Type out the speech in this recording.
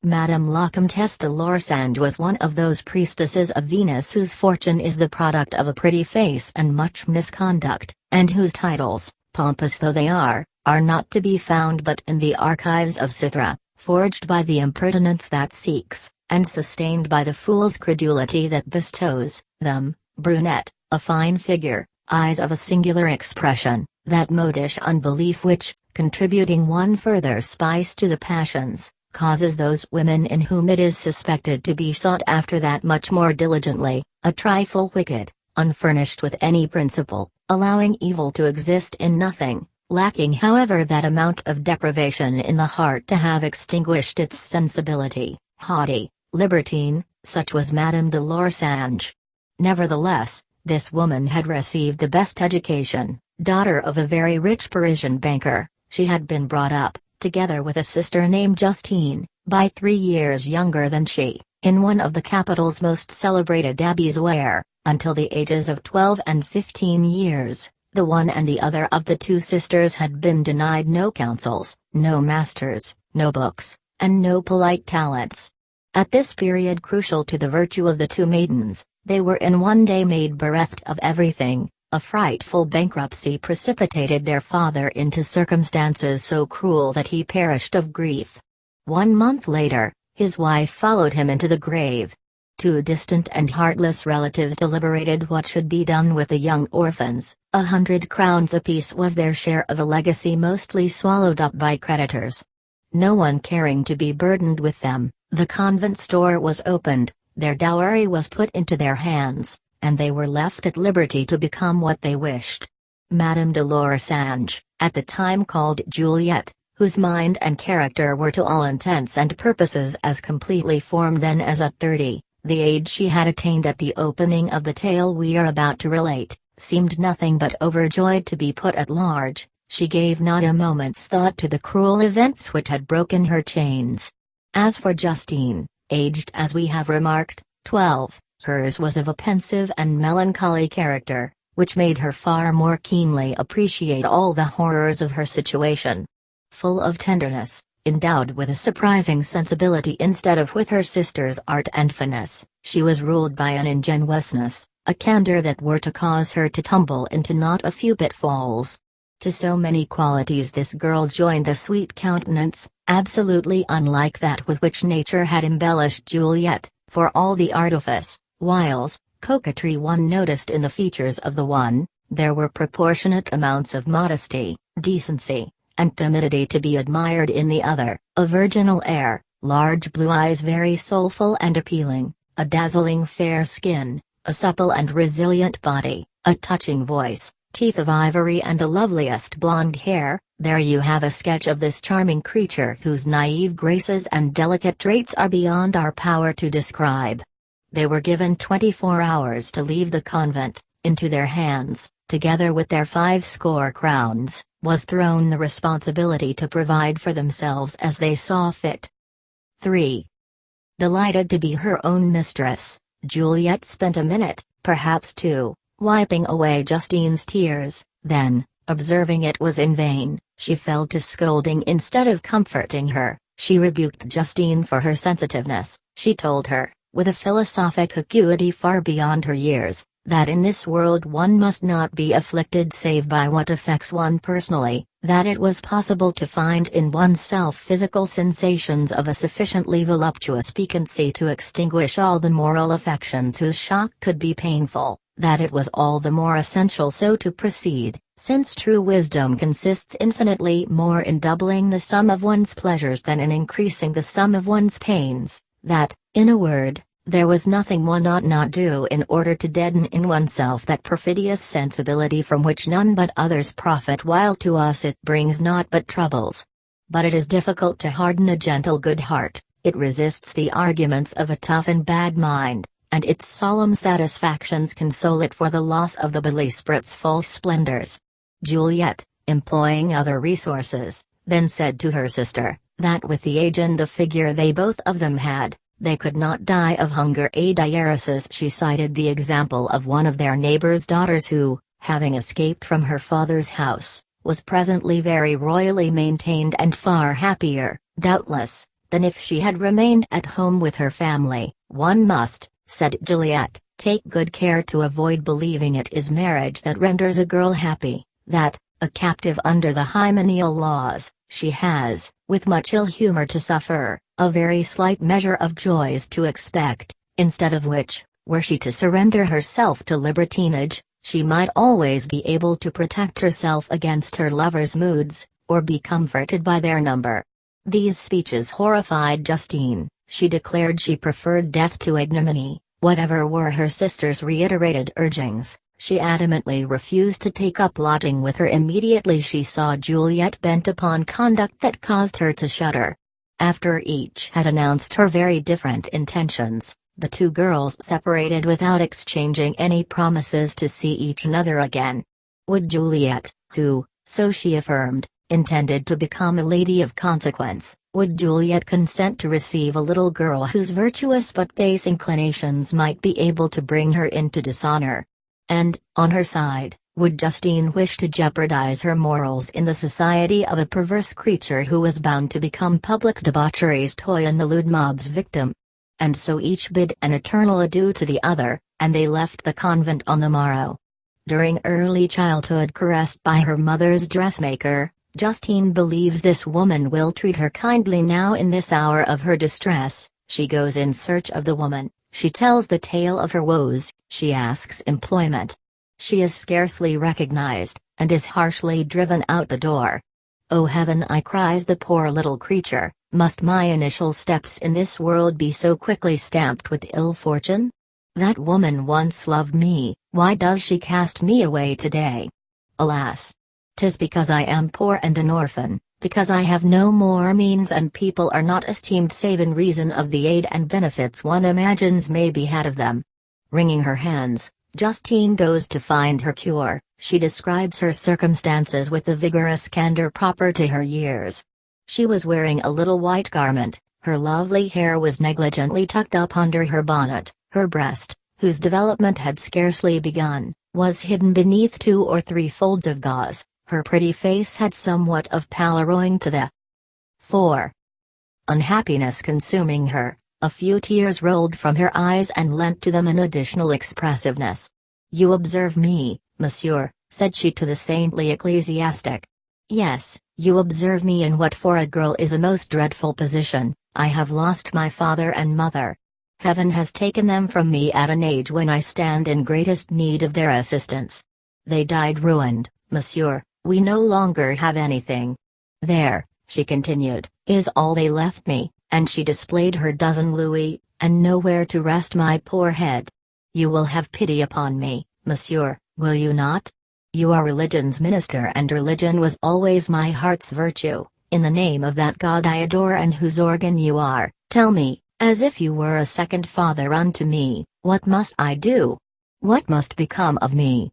Madame la Comtesse de Lorsange was one of those priestesses of Venus whose fortune is the product of a pretty face and much misconduct, and whose titles, pompous though they are not to be found but in the archives of Cythera, forged by the impertinence that seeks, and sustained by the fool's credulity that bestows, them. Brunette, a fine figure, eyes of a singular expression, that modish unbelief which, contributing one further spice to the passions, causes those women in whom it is suspected to be sought after that much more diligently, a trifle wicked, unfurnished with any principle, allowing evil to exist in nothing, lacking however that amount of depravation in the heart to have extinguished its sensibility, haughty, libertine, such was Madame de Lorsange. Nevertheless, this woman had received the best education, daughter of a very rich Parisian banker. She had been brought up, together with a sister named Justine, by 3 years younger than she, in one of the capital's most celebrated abbeys where, until the ages of 12 and 15 years, the one and the other of the two sisters had been denied no counsels, no masters, no books, and no polite talents. At this period crucial to the virtue of the two maidens, they were in one day made bereft of everything. A frightful bankruptcy precipitated their father into circumstances so cruel that he perished of grief. 1 month later, his wife followed him into the grave. Two distant and heartless relatives deliberated what should be done with the young orphans. 100 crowns apiece was their share of a legacy mostly swallowed up by creditors. No one caring to be burdened with them, the convent store was opened, their dowry was put into their hands, and they were left at liberty to become what they wished. Madame de Lorsange, at the time called Juliette, whose mind and character were to all intents and purposes as completely formed then as at 30, the age she had attained at the opening of the tale we are about to relate, seemed nothing but overjoyed to be put at large. She gave not a moment's thought to the cruel events which had broken her chains. As for Justine, aged as we have remarked, 12, hers was of a pensive and melancholy character, which made her far more keenly appreciate all the horrors of her situation. Full of tenderness, endowed with a surprising sensibility instead of with her sister's art and finesse, she was ruled by an ingenuousness, a candor that were to cause her to tumble into not a few pitfalls. To so many qualities this girl joined a sweet countenance, absolutely unlike that with which nature had embellished Juliette, for all the artifice, wiles, coquetry one noticed in the features of the one, there were proportionate amounts of modesty, decency, and timidity to be admired in the other, a virginal air, large blue eyes very soulful and appealing, a dazzling fair skin, a supple and resilient body, a touching voice, teeth of ivory and the loveliest blonde hair. There you have a sketch of this charming creature whose naive graces and delicate traits are beyond our power to describe. They were given 24 hours to leave the convent. Into their hands, together with their 50 crowns, was thrown the responsibility to provide for themselves as they saw fit. 3. Delighted to be her own mistress, Juliette spent a minute, perhaps 2, wiping away Justine's tears, then, observing it was in vain, she fell to scolding instead of comforting her. She rebuked Justine for her sensitiveness. She told her, with a philosophic acuity far beyond her years, that in this world one must not be afflicted save by what affects one personally, that it was possible to find in oneself physical sensations of a sufficiently voluptuous piquancy to extinguish all the moral affections whose shock could be painful, that it was all the more essential so to proceed, since true wisdom consists infinitely more in doubling the sum of one's pleasures than in increasing the sum of one's pains, that, in a word, there was nothing one ought not do in order to deaden in oneself that perfidious sensibility from which none but others profit while to us it brings naught but troubles. But it is difficult to harden a gentle good heart, it resists the arguments of a tough and bad mind, and its solemn satisfactions console it for the loss of the belisprit's false splendors. Juliette, employing other resources, then said to her sister, that with the age and the figure they both of them had, they could not die of hunger. Irises she cited the example of one of their neighbor's daughters who, having escaped from her father's house, was presently very royally maintained and far happier, doubtless, than if she had remained at home with her family. One must, said Juliet, take good care to avoid believing it is marriage that renders a girl happy, that, a captive under the hymeneal laws, she has, with much ill humor to suffer, a very slight measure of joys to expect, instead of which, were she to surrender herself to libertinage, she might always be able to protect herself against her lover's moods, or be comforted by their number. These speeches horrified Justine. She declared she preferred death to ignominy, whatever were her sister's reiterated urgings. She adamantly refused to take up lodging with her immediately she saw Juliet bent upon conduct that caused her to shudder. After each had announced her very different intentions, the two girls separated without exchanging any promises to see each another again. Would Juliet, who, so she affirmed, intended to become a lady of consequence, would Juliet consent to receive a little girl whose virtuous but base inclinations might be able to bring her into dishonor? And, on her side, would Justine wish to jeopardize her morals in the society of a perverse creature who was bound to become public debauchery's toy and the lewd mob's victim? And so each bid an eternal adieu to the other, and they left the convent on the morrow. During early childhood caressed by her mother's dressmaker, Justine believes this woman will treat her kindly now in this hour of her distress. She goes in search of the woman, she tells the tale of her woes, she asks employment. She is scarcely recognized, and is harshly driven out the door. "Oh heaven," I cries the poor little creature, "must my initial steps in this world be so quickly stamped with ill fortune? That woman once loved me, why does she cast me away today? Alas! 'Tis because I am poor and an orphan, because I have no more means and people are not esteemed save in reason of the aid and benefits one imagines may be had of them." Wringing her hands, Justine goes to find her cure. She describes her circumstances with the vigorous candor proper to her years. She was wearing a little white garment, her lovely hair was negligently tucked up under her bonnet, her breast, whose development had scarcely begun, was hidden beneath 2 or 3 folds of gauze. Her pretty face had somewhat of pallor owing to the unhappiness consuming her. A few tears rolled from her eyes and lent to them an additional expressiveness. "You observe me, monsieur," said she to the saintly ecclesiastic. "Yes, you observe me in what for a girl is a most dreadful position. I have lost my father and mother. Heaven has taken them from me at an age when I stand in greatest need of their assistance. They died ruined, monsieur. We no longer have anything. There," she continued, "is all they left me," and she displayed her dozen louis, "and nowhere to rest my poor head. You will have pity upon me, monsieur, will you not? You are religion's minister and religion was always my heart's virtue. In the name of that God I adore and whose organ you are, tell me, as if you were a second father unto me, what must I do? What must become of me?